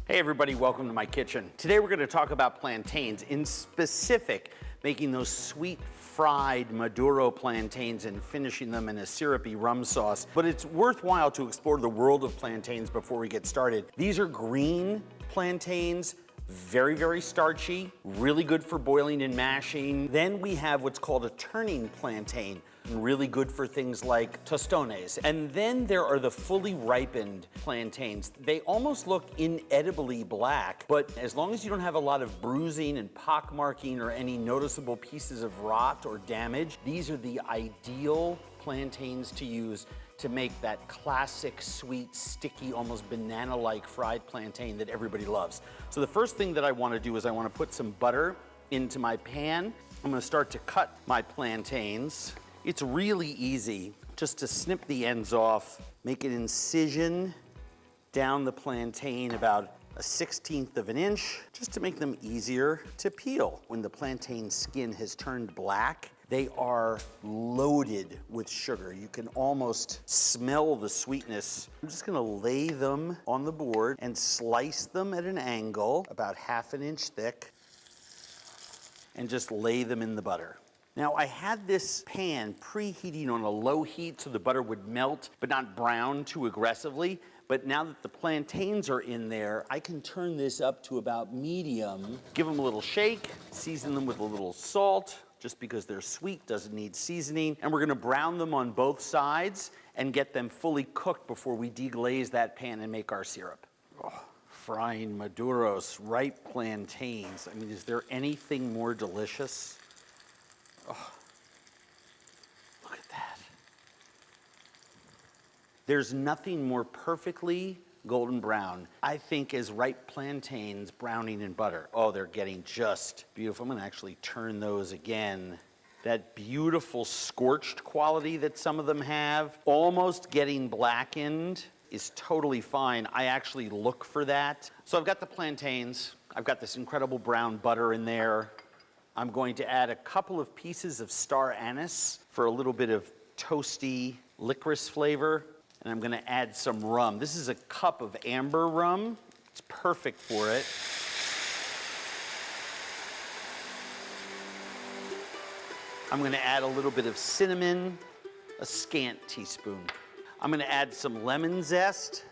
Hey everybody, welcome to my kitchen. Today we're going to talk about plantains, in specific, making those sweet fried Maduro plantains and finishing them in a syrupy rum sauce. But it's worthwhile to explore the world of plantains before we get started. These are green plantains, very, very starchy, really good for boiling and mashing. Then we have what's called a turning plantain, really good for things like tostones. And then there are the fully ripened plantains. They almost look inedibly black, but as long as you don't have a lot of bruising and pockmarking or any noticeable pieces of rot or damage, these are the ideal plantains to use to make that classic, sweet, sticky, almost banana-like fried plantain that everybody loves. So the first thing that I want to do is I want to put some butter into my pan. I'm going to start to cut my plantains. It's really easy just to snip the ends off, make an incision down the plantain about 1/16 of an inch, just to make them easier to peel. When the plantain skin has turned black, they are loaded with sugar. You can almost smell the sweetness. I'm just gonna lay them on the board and slice them at an angle, about 1/2 inch thick, and just lay them in the butter. Now, I had this pan preheating on a low heat so the butter would melt, but not brown too aggressively. But now that the plantains are in there, I can turn this up to about medium, give them a little shake, season them with a little salt, just because they're sweet, doesn't need seasoning. And we're gonna brown them on both sides and get them fully cooked before we deglaze that pan and make our syrup. Oh, frying Maduros, ripe plantains. I mean, is there anything more delicious? Oh, look at that. There's nothing more perfectly golden brown, I think, as ripe plantains browning in butter. Oh, they're getting just beautiful. I'm gonna actually turn those again. That beautiful scorched quality that some of them have, almost getting blackened, is totally fine. I actually look for that. So I've got the plantains, I've got this incredible brown butter in there. I'm going to add a couple of pieces of star anise for a little bit of toasty licorice flavor. And I'm gonna add some rum. This is a cup of amber rum. It's perfect for it. I'm gonna add a little bit of cinnamon, a scant teaspoon. I'm gonna add some lemon zest.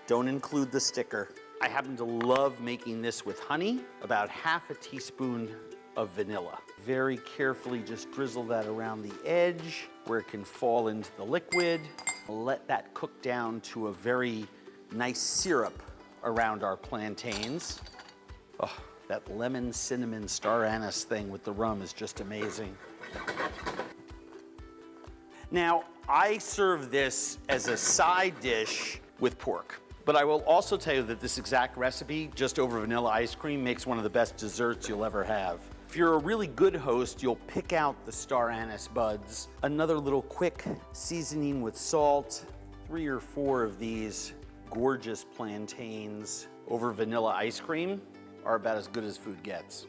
Don't include the sticker. I happen to love making this with honey, about 1/2 teaspoon of vanilla. Very carefully just drizzle that around the edge where it can fall into the liquid. Let that cook down to a very nice syrup around our plantains. Oh, that lemon, cinnamon, star anise thing with the rum is just amazing. Now, I serve this as a side dish with pork. But I will also tell you that this exact recipe, just over vanilla ice cream, makes one of the best desserts you'll ever have. If you're a really good host, you'll pick out the star anise buds. Another little quick seasoning with salt, 3 or 4 of these gorgeous plantains over vanilla ice cream are about as good as food gets.